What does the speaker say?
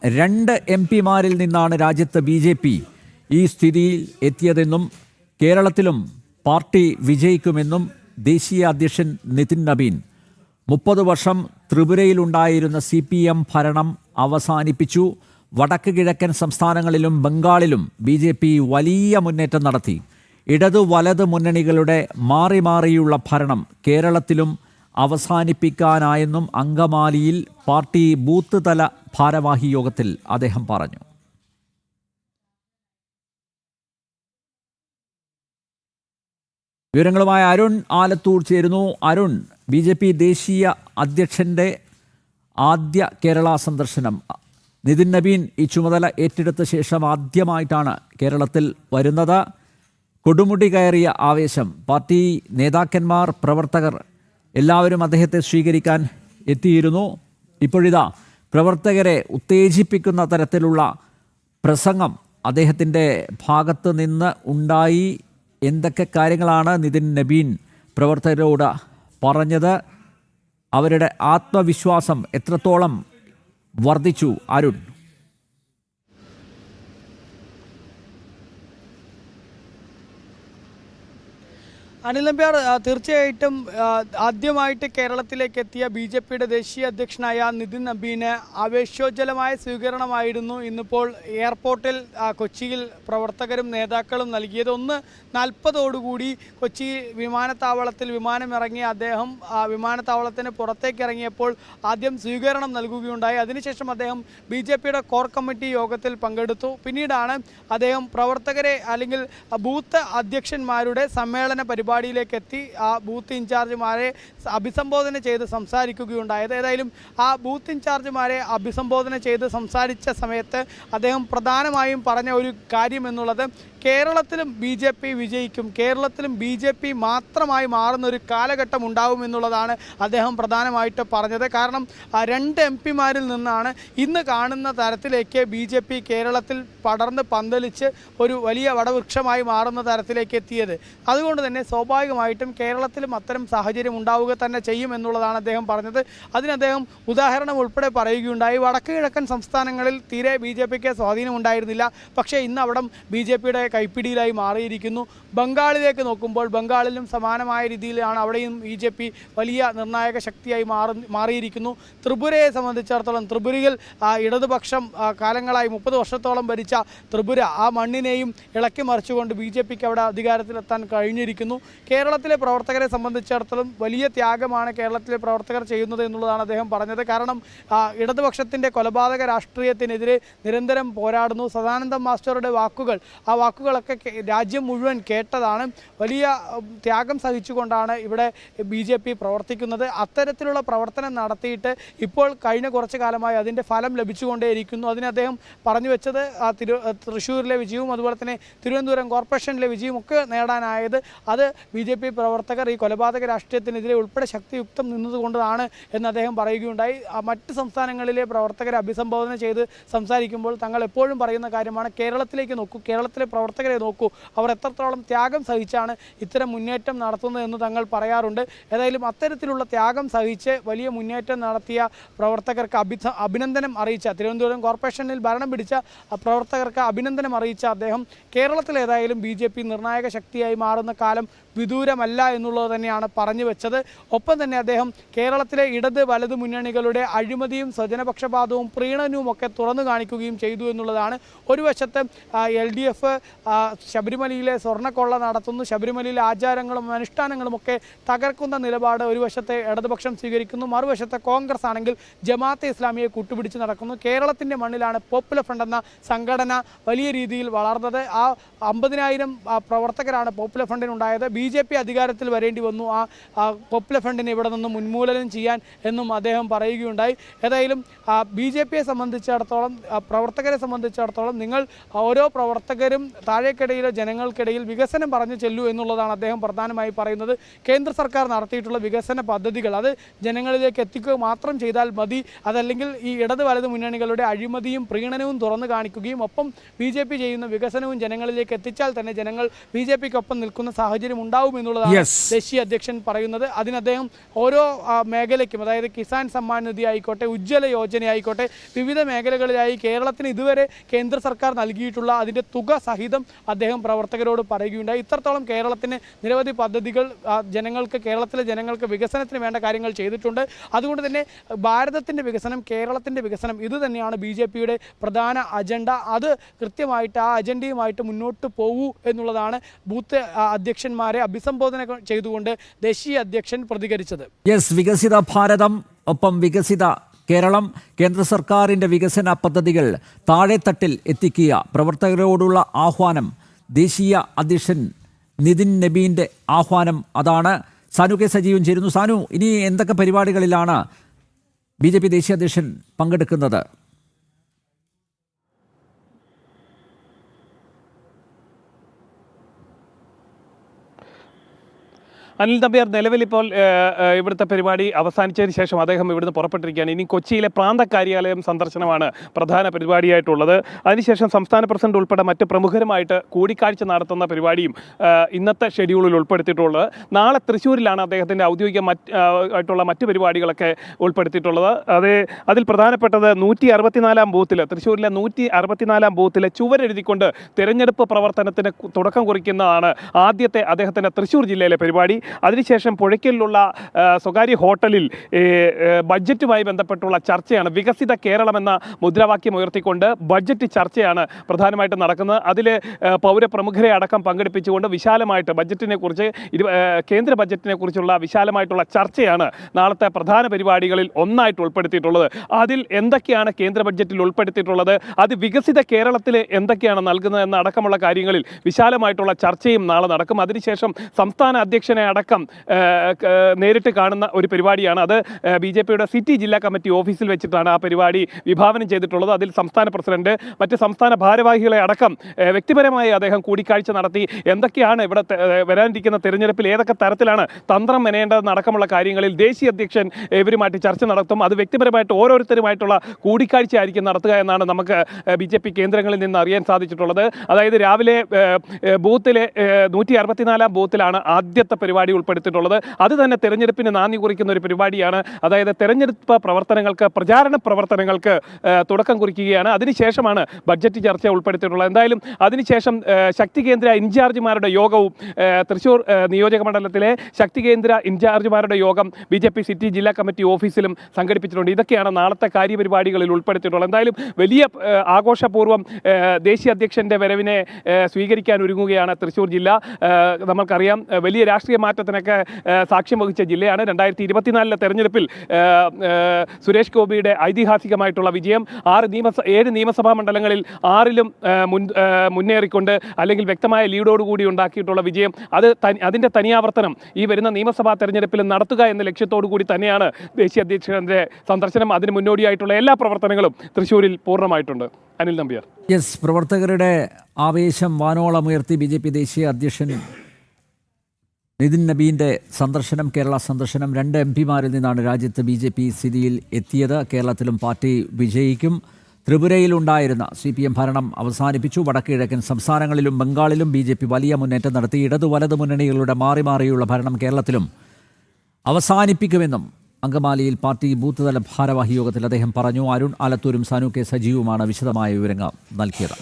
2 MP-മാരിൽ നിന്നാണ് രാജ്യത്ത് BJP ഈ സ്ഥിതിയിൽ എത്തിയതെന്നും കേരളത്തിലും പാർട്ടി വിജയിക്കുമെന്നും ദേശീയ അധ്യക്ഷൻ നിതിൻ നബീൻ 30 വർഷം ത്രിപുരയിലുണ്ടായിരുന്ന CPM ഭരണം അവസാനിപ്പിച്ചു. വടക്ക് കിഴക്കൻ സംസ്ഥാനങ്ങളിലും ബംഗാളിലും BJP വലിയ മുന്നേറ്റം നടത്തി. ഇടതു വലത് മുന്നണികളുടെ മാറി മാറിയുള്ള ഭരണം കേരളത്തിലും അവസാനിപ്പിക്കാനായെന്നും അങ്കമാലിയിൽ പാർട്ടി ബൂത്ത് തല ഭാരവാഹി യോഗത്തിൽ അദ്ദേഹം പറഞ്ഞു. വിവരങ്ങളുമായി അരുൺ ആലത്തൂർ ചേരുന്നു. അരുൺ, BJP ദേശീയ അധ്യക്ഷന്റെ ആദ്യ കേരള സന്ദർശനം. നിതിൻ നബീൻ ഈ ചുമതല ഏറ്റെടുത്ത ശേഷം ആദ്യമായിട്ടാണ് കേരളത്തിൽ വരുന്നത്. കൊടുമുടി കയറിയ ആവേശം, പാർട്ടി നേതാക്കന്മാർ, പ്രവർത്തകർ എല്ലാവരും അദ്ദേഹത്തെ സ്വീകരിക്കാൻ എത്തിയിരുന്നു. ഇപ്പോഴിതാ പ്രവർത്തകരെ ഉത്തേജിപ്പിക്കുന്ന തരത്തിലുള്ള പ്രസംഗം അദ്ദേഹത്തിൻ്റെ ഭാഗത്ത് നിന്ന് ഉണ്ടായി. എന്തൊക്കെ കാര്യങ്ങളാണ് നിതിൻ നബീൻ പ്രവർത്തകരോട് പറഞ്ഞത്? അവരുടെ ആത്മവിശ്വാസം എത്രത്തോളം വർദ്ധിച്ചു? അരുൺ. അനിൽ നമ്പ്യാർ, തീർച്ചയായിട്ടും ആദ്യമായിട്ട് കേരളത്തിലേക്ക് എത്തിയ BJPയുടെ ദേശീയ അധ്യക്ഷനായ നിതിൻ നബീന് ആവേശോജ്വലമായ സ്വീകരണമായിരുന്നു ഇന്നിപ്പോൾ എയർപോർട്ടിൽ കൊച്ചിയിൽ പ്രവർത്തകരും നേതാക്കളും നൽകിയത്. 1:40 കൊച്ചി വിമാനത്താവളത്തിൽ വിമാനമിറങ്ങിയ അദ്ദേഹം വിമാനത്താവളത്തിന് പുറത്തേക്ക് ഇറങ്ങിയപ്പോൾ ആദ്യം സ്വീകരണം നൽകുകയുണ്ടായി. അതിനുശേഷം അദ്ദേഹം BJPയുടെ കോർ കമ്മിറ്റി യോഗത്തിൽ പങ്കെടുത്തു. പിന്നീടാണ് അദ്ദേഹം പ്രവർത്തകരെ അല്ലെങ്കിൽ ബൂത്ത് അധ്യക്ഷന്മാരുടെ സമ്മേളന പരിപാടിയിലേക്ക് എത്തി ആ ബൂത്ത് ഇൻചാർജുമാരെ അഭിസംബോധന ചെയ്ത് സംസാരിക്കുകയുണ്ടായത്. ഏതായാലും ആ ബൂത്ത് ഇൻചാർജുമാരെ അഭിസംബോധന ചെയ്ത് സംസാരിച്ച സമയത്ത് അദ്ദേഹം പ്രധാനമായും പറഞ്ഞ ഒരു കാര്യം എന്നുള്ളത് കേരളത്തിലും BJP വിജയിക്കും, കേരളത്തിലും BJP മാത്രമായി മാറുന്ന ഒരു കാലഘട്ടം ഉണ്ടാകുമെന്നുള്ളതാണ് അദ്ദേഹം പ്രധാനമായിട്ട് പറഞ്ഞത്. കാരണം 2 MP-മാരിൽ നിന്നാണ് ഇന്ന് കാണുന്ന തരത്തിലേക്ക് BJP കേരളത്തിൽ പടർന്ന് പന്തലിച്ച് ഒരു വലിയ വടവൃക്ഷമായി മാറുന്ന തരത്തിലേക്ക് എത്തിയത്. അതുകൊണ്ട് തന്നെ സ്വാഭാവികമായിട്ടും കേരളത്തിലും അത്തരം സാഹചര്യം ഉണ്ടാവുക തന്നെ ചെയ്യും എന്നുള്ളതാണ് അദ്ദേഹം പറഞ്ഞത്. അതിന് അദ്ദേഹം ഉദാഹരണം ഉൾപ്പെടെ പറയുകയുണ്ടായി. വടക്ക് കിഴക്കൻ സംസ്ഥാനങ്ങളിൽ തീരെ BJPക്ക് സ്വാധീനമുണ്ടായിരുന്നില്ല, പക്ഷേ ഇന്ന് അവിടം BJPയുടെ കൈപ്പിടിയിലായി മാറിയിരിക്കുന്നു. ബംഗാളിലേക്ക് നോക്കുമ്പോൾ ബംഗാളിലും സമാനമായ രീതിയിലാണ് അവിടെയും BJP വലിയ നിർണായക ശക്തിയായി മാറിയിരിക്കുന്നു. ത്രിപുരയെ സംബന്ധിച്ചിടത്തോളം ത്രിപുരയിൽ ഇടതുപക്ഷം കാലങ്ങളായി 30 വർഷത്തോളം ഭരിച്ച ത്രിപുര, ആ മണ്ണിനെയും ഇളക്കി മറിച്ചുകൊണ്ട് BJPക്ക് അവിടെ അധികാരത്തിലെത്താൻ കഴിഞ്ഞിരിക്കുന്നു. കേരളത്തിലെ പ്രവർത്തകരെ സംബന്ധിച്ചിടത്തോളം വലിയ ത്യാഗമാണ് കേരളത്തിലെ പ്രവർത്തകർ ചെയ്യുന്നത് എന്നുള്ളതാണ് അദ്ദേഹം പറഞ്ഞത്. കാരണം ഇടതുപക്ഷത്തിൻ്റെ കൊലപാതക രാഷ്ട്രീയത്തിനെതിരെ നിരന്തരം പോരാടുന്നു. സദാനന്ദം മാസ്റ്ററുടെ വാക്കുകൾ, ആ വാക്കുകളൊക്കെ രാജ്യം മുഴുവൻ കേട്ടതാണ്. വലിയ ത്യാഗം സഹിച്ചുകൊണ്ടാണ് ഇവിടെ BJP പ്രവർത്തിക്കുന്നത്. അത്തരത്തിലുള്ള പ്രവർത്തനം നടത്തിയിട്ട് ഇപ്പോൾ കഴിഞ്ഞ കുറച്ച് കാലമായി അതിൻ്റെ ഫലം ലഭിച്ചുകൊണ്ടേയിരിക്കുന്നു. അതിന് അദ്ദേഹം പറഞ്ഞു വെച്ചത് തൃശ്ശൂരിലെ വിജയവും അതുപോലെ തന്നെ തിരുവനന്തപുരം കോർപ്പറേഷനിലെ വിജയവും ഒക്കെ നേടാനായത് അത് BJP പ്രവർത്തകർ ഈ കൊലപാതക രാഷ്ട്രീയത്തിനെതിരെ ഉൾപ്പെടെ ശക്തിയുക്തം നിന്നതുകൊണ്ടാണ് എന്ന് അദ്ദേഹം പറയുകയുണ്ടായി. മറ്റ് സംസ്ഥാനങ്ങളിലെ പ്രവർത്തകരെ അഭിസംബോധന ചെയ്ത് സംസാരിക്കുമ്പോൾ തങ്ങൾ എപ്പോഴും പറയുന്ന കാര്യമാണ്, കേരളത്തിലേക്ക് നോക്കൂ, കേരളത്തിലെ പ്രവർത്തകരെ നോക്കൂ, അവർ എത്രത്തോളം ത്യാഗം സഹിച്ചാണ് ഇത്തരം മുന്നേറ്റം നടത്തുന്നതെന്ന് തങ്ങൾ പറയാറുണ്ട്. ഏതായാലും അത്തരത്തിലുള്ള ത്യാഗം സഹിച്ച് വലിയ മുന്നേറ്റം നടത്തിയ പ്രവർത്തകർക്ക് അഭിനന്ദനം അറിയിച്ച, തിരുവനന്തപുരം കോർപ്പറേഷനിൽ ഭരണം പിടിച്ച പ്രവർത്തകർക്ക് അഭിനന്ദനം അറിയിച്ച അദ്ദേഹം കേരളത്തിൽ ഏതായാലും BJP നിർണായക ശക്തിയായി മാറുന്ന കാലം വിദൂരമല്ല എന്നുള്ളത് തന്നെയാണ് പറഞ്ഞു വെച്ചത്. ഒപ്പം തന്നെ അദ്ദേഹം കേരളത്തിലെ ഇടത് വലത് മുന്നണികളുടെ അഴിമതിയും സ്വജനപക്ഷപാതവും പ്രീണനവും ഒക്കെ തുറന്നു കാണിക്കുകയും ചെയ്തു എന്നുള്ളതാണ്. ഒരു വശത്ത് LDF ശബരിമലയിലെ സ്വർണ്ണക്കൊള്ള നടത്തുന്നു, ശബരിമലയിലെ ആചാരങ്ങളും അനുഷ്ഠാനങ്ങളും ഒക്കെ തകർക്കുന്ന നിലപാട് ഒരു വശത്തെ ഇടതുപക്ഷം സ്വീകരിക്കുന്നു, മറുവശത്തെ കോൺഗ്രസ് ആണെങ്കിൽ ജമാഅത്തെ ഇസ്ലാമിയെ കൂട്ടുപിടിച്ച് നടക്കുന്നു. കേരളത്തിൻ്റെ മണ്ണിലാണ് പോപ്പുലർ ഫ്രണ്ട് എന്ന സംഘടന വലിയ രീതിയിൽ വളർന്നത്. ആ 50,000 പ്രവർത്തകരാണ് പോപ്പുലർ ഫ്രണ്ടിനുണ്ടായത്. BJP അധികാരത്തിൽ വരേണ്ടി വന്നു ആ പോപ്പുലർ ഫ്രണ്ടിനെ ഇവിടെ നിന്ന് ഉന്മൂലനം ചെയ്യാൻ എന്നും അദ്ദേഹം പറയുകയുണ്ടായി. ഏതായാലും BJPയെ സംബന്ധിച്ചിടത്തോളം, പ്രവർത്തകരെ സംബന്ധിച്ചിടത്തോളം, നിങ്ങൾ ഓരോ പ്രവർത്തകരും താഴേക്കിടയിലെ ജനങ്ങൾക്കിടയിൽ വികസനം പറഞ്ഞു ചെല്ലൂ എന്നുള്ളതാണ് അദ്ദേഹം പ്രധാനമായി പറയുന്നത്. കേന്ദ്ര സർക്കാർ നടത്തിയിട്ടുള്ള വികസന പദ്ധതികൾ അത് ജനങ്ങളിലേക്ക് എത്തിക്കുക മാത്രം ചെയ്താൽ മതി. അതല്ലെങ്കിൽ ഈ ഇടത് വലത് മുന്നണികളുടെ അഴിമതിയും പ്രീണനവും തുറന്നു കാണിക്കുകയും ഒപ്പം BJP ചെയ്യുന്ന വികസനവും ജനങ്ങളിലേക്ക് എത്തിച്ചാൽ തന്നെ ജനങ്ങൾ BJPക്കൊപ്പം നിൽക്കുന്ന സാഹചര്യം ഉണ്ടാവും എന്നുള്ളതാണ് Yes. ദേശീയ അധ്യക്ഷൻ പറയുന്നത്. അതിന് അദ്ദേഹം ഓരോ മേഖലയ്ക്കും, അതായത് കിസാൻ സമ്മാൻ നിധി ആയിക്കോട്ടെ, ഉജ്ജ്വല യോജന ആയിക്കോട്ടെ, വിവിധ മേഖലകളിലായി കേരളത്തിന് ഇതുവരെ കേന്ദ്ര സർക്കാർ നൽകിയിട്ടുള്ള അതിൻ്റെ തുക സഹിതം അദ്ദേഹം പ്രവർത്തകരോട് പറയുകയുണ്ടായി. ഇത്രത്തോളം കേരളത്തിന് നിരവധി പദ്ധതികൾ കേരളത്തിലെ ജനങ്ങൾക്ക് വികസനത്തിന് വേണ്ട കാര്യങ്ങൾ ചെയ്തിട്ടുണ്ട്. അതുകൊണ്ട് തന്നെ ഭാരതത്തിൻ്റെ വികസനം, കേരളത്തിൻ്റെ വികസനം, ഇത് തന്നെയാണ് BJPയുടെ പ്രധാന അജണ്ട. അത് കൃത്യമായിട്ട് ആ അജണ്ടയുമായിട്ട് മുന്നോട്ട് പോകൂ എന്നുള്ളതാണ് ബൂത്ത് അധ്യക്ഷന്മാരെ അഭിസംബോധന ചെയ്തുകൊണ്ട് ദേശീയ അധ്യക്ഷൻ പ്രതികരിച്ചത്. യെസ്, വികസിത ഭാരതം ഒപ്പം വികസിത കേരളം, കേന്ദ്ര സർക്കാരിൻ്റെ വികസന പദ്ധതികൾ താഴെത്തട്ടിൽ എത്തിക്കുക, പ്രവർത്തകരോടുള്ള ആഹ്വാനം, ദേശീയ അധ്യക്ഷൻ നിതിൻ നബീൻ്റെ ആഹ്വാനം അതാണ്. സാനു കെ സജീവൻ ചേരുന്നു. സാനു, ഇനി എന്തൊക്കെ പരിപാടികളിലാണ് BJP ദേശീയ അധ്യക്ഷൻ പങ്കെടുക്കുന്നത്? അനിൽ നമ്പ്യാർ, നിലവിൽ ഇപ്പോൾ ഇവിടുത്തെ പരിപാടി അവസാനിച്ചതിന് ശേഷം അദ്ദേഹം ഇവിടുന്ന് പുറപ്പെട്ടിരിക്കുകയാണ്. ഇനി കൊച്ചിയിലെ പ്രാന്ത കാര്യാലയം സന്ദർശനമാണ് പ്രധാന പരിപാടിയായിട്ടുള്ളത്. അതിനുശേഷം സംസ്ഥാന പ്രസിഡന്റ് ഉൾപ്പെടെ മറ്റ് പ്രമുഖരുമായിട്ട് കൂടിക്കാഴ്ച നടത്തുന്ന പരിപാടിയും ഇന്നത്തെ ഷെഡ്യൂളിൽ ഉൾപ്പെടുത്തിയിട്ടുള്ളത്. നാളെ തൃശ്ശൂരിലാണ് അദ്ദേഹത്തിൻ്റെ ഔദ്യോഗിക ആയിട്ടുള്ള മറ്റ് പരിപാടികളൊക്കെ ഉൾപ്പെടുത്തിയിട്ടുള്ളത്. അതിൽ പ്രധാനപ്പെട്ടത് 164 ബൂത്തിൽ, തൃശ്ശൂരിലെ 164 ബൂത്തിലെ ചുവരെഴുതിക്കൊണ്ട് തിരഞ്ഞെടുപ്പ് പ്രവർത്തനത്തിന് തുടക്കം കുറിക്കുന്നതാണ് ആദ്യത്തെ അദ്ദേഹത്തിൻ്റെ തൃശ്ശൂർ ജില്ലയിലെ പരിപാടി. അതിനുശേഷം പുഴയ്ക്കലിലുള്ള സ്വകാര്യ ഹോട്ടലിൽ ബഡ്ജറ്റുമായി ബന്ധപ്പെട്ടുള്ള ചർച്ചയാണ്. വികസിത കേരളം എന്ന മുദ്രാവാക്യം ഉയർത്തിക്കൊണ്ട് ബഡ്ജറ്റ് ചർച്ചയാണ് പ്രധാനമായിട്ടും നടക്കുന്നത്. അതിൽ പൗരപ്രമുഖരെ അടക്കം പങ്കെടുപ്പിച്ചുകൊണ്ട് വിശാലമായിട്ട് ബഡ്ജറ്റിനെക്കുറിച്ച്, കേന്ദ്ര ബഡ്ജറ്റിനെക്കുറിച്ചുള്ള വിശാലമായിട്ടുള്ള ചർച്ചയാണ് നാളത്തെ പ്രധാന പരിപാടികളിൽ ഒന്നായിട്ട് ഉൾപ്പെടുത്തിയിട്ടുള്ളത്. അതിൽ എന്തൊക്കെയാണ് കേന്ദ്ര ബഡ്ജറ്റിൽ ഉൾപ്പെടുത്തിയിട്ടുള്ളത്, അത് വികസിത കേരളത്തിൽ എന്തൊക്കെയാണ് നൽകുന്നത് എന്ന അടക്കമുള്ള കാര്യങ്ങളിൽ വിശാലമായിട്ടുള്ള ചർച്ചയും നാളെ നടക്കും. അതിനുശേഷം സംസ്ഥാന അധ്യക്ഷനെ അടക്കം നേരിട്ട് കാണുന്ന ഒരു പരിപാടിയാണ്. അത് BJPയുടെ സിറ്റി ജില്ലാ കമ്മിറ്റി ഓഫീസിൽ വെച്ചിട്ടാണ് ആ പരിപാടി വിഭാവനം ചെയ്തിട്ടുള്ളത്. അതിൽ സംസ്ഥാന പ്രസിഡന്റ്, മറ്റ് സംസ്ഥാന ഭാരവാഹികളെ അടക്കം വ്യക്തിപരമായി അദ്ദേഹം കൂടിക്കാഴ്ച നടത്തി എന്തൊക്കെയാണ് ഇവിടെ വരാനിരിക്കുന്ന തെരഞ്ഞെടുപ്പിൽ ഏതൊക്കെ തരത്തിലാണ് തന്ത്രം മെനയേണ്ടതെന്ന് അടക്കമുള്ള കാര്യങ്ങളിൽ ദേശീയ അധ്യക്ഷൻ ഇവരുമായിട്ട് ചർച്ച നടത്തും. അത് വ്യക്തിപരമായിട്ട് ഓരോരുത്തരുമായിട്ടുള്ള കൂടിക്കാഴ്ച ആയിരിക്കും നടത്തുക എന്നാണ് നമുക്ക് BJP കേന്ദ്രങ്ങളിൽ നിന്ന് അറിയാൻ സാധിച്ചിട്ടുള്ളത്. അതായത് രാവിലെ ബൂത്തിലെ 164 ബൂത്തിലാണ് ആദ്യത്തെ പരിപാടി ഉൾപ്പെടുത്തിയിട്ടുള്ളത്. അത് തന്നെ തെരഞ്ഞെടുപ്പിന് നാന്ദി കുറിക്കുന്ന ഒരു പരിപാടിയാണ്. അതായത് തെരഞ്ഞെടുപ്പ് പ്രവർത്തനങ്ങൾക്ക്, പ്രചാരണ പ്രവർത്തനങ്ങൾക്ക് തുടക്കം കുറിക്കുകയാണ്. അതിനുശേഷമാണ് ബഡ്ജറ്റ് ചർച്ച ഉൾപ്പെടുത്തിയിട്ടുള്ളത്. എന്തായാലും അതിനുശേഷം ശക്തി കേന്ദ്ര ഇൻചാർജുമാരുടെ യോഗവും തൃശ്ശൂർ നിയോജക മണ്ഡലത്തിലെ ശക്തി കേന്ദ്ര ഇൻചാർജുമാരുടെ യോഗം BJP സിറ്റി ജില്ലാ കമ്മിറ്റി ഓഫീസിലും സംഘടിപ്പിച്ചിട്ടുണ്ട്. ഇതൊക്കെയാണ് നാളത്തെ കാര്യപരിപാടികളിൽ ഉൾപ്പെടുത്തിയിട്ടുള്ളത്. എന്തായാലും വലിയ ആഘോഷപൂർവ്വം ദേശീയ അധ്യക്ഷൻ്റെ വരവിനെ സ്വീകരിക്കാൻ ഒരുങ്ങുകയാണ് തൃശ്ശൂർ ജില്ല. നമുക്കറിയാം, വലിയ രാഷ്ട്രീയ മാറ്റത്തിനൊക്കെ സാക്ഷ്യം വഹിച്ച ജില്ലയാണ്. 2024 തെരഞ്ഞെടുപ്പിൽ സുരേഷ് ഗോപിയുടെ ഐതിഹാസികമായിട്ടുള്ള വിജയം, 7 നിയമസഭാ മണ്ഡലങ്ങളിൽ 6ലും മുന്നേറിക്കൊണ്ട്, അല്ലെങ്കിൽ വ്യക്തമായ ലീഡോടുകൂടി ഉണ്ടാക്കിയിട്ടുള്ള വിജയം, അതിൻ്റെ തനിയാവർത്തനം ഈ വരുന്ന നിയമസഭാ തെരഞ്ഞെടുപ്പിൽ നടത്തുക എന്ന ലക്ഷ്യത്തോടു കൂടി തന്നെയാണ് ദേശീയ അധ്യക്ഷൻ്റെ സന്ദർശനം. അതിന് മുന്നോടിയായിട്ടുള്ള എല്ലാ പ്രവർത്തനങ്ങളും തൃശ്ശൂരിൽ പൂർണ്ണമായിട്ടുണ്ട്. അനിൽ നമ്പ്യാർ. യെസ്, പ്രവർത്തകരുടെ ആവേശം വാനോളമുയർത്തി BJP ദേശീയ അധ്യക്ഷൻ നിതിൻ നബീൻ്റെ സന്ദർശനം, കേരള സന്ദർശനം. 2 MPമാരിൽ നിന്നാണ് രാജ്യത്ത് BJP സ്ഥിതിയിൽ എത്തിയത്. കേരളത്തിലും പാർട്ടി വിജയിക്കും. ത്രിപുരയിലുണ്ടായിരുന്ന CPM ഭരണം അവസാനിപ്പിച്ചു. വടക്ക് കിഴക്കൻ സംസ്ഥാനങ്ങളിലും ബംഗാളിലും BJP വലിയ മുന്നേറ്റം നടത്തി. ഇടതു വലതു മുന്നണികളുടെ മാറി മാറിയുള്ള ഭരണം കേരളത്തിലും അവസാനിപ്പിക്കുമെന്നും അങ്കമാലിയിൽ പാർട്ടി ബൂത്ത് തല ഭാരവാഹി യോഗത്തിൽ അദ്ദേഹം പറഞ്ഞു. അരുൺ ആലത്തൂരും സാനു കെ സജീവുമാണ് വിശദമായ വിവരങ്ങൾ നൽകിയത്.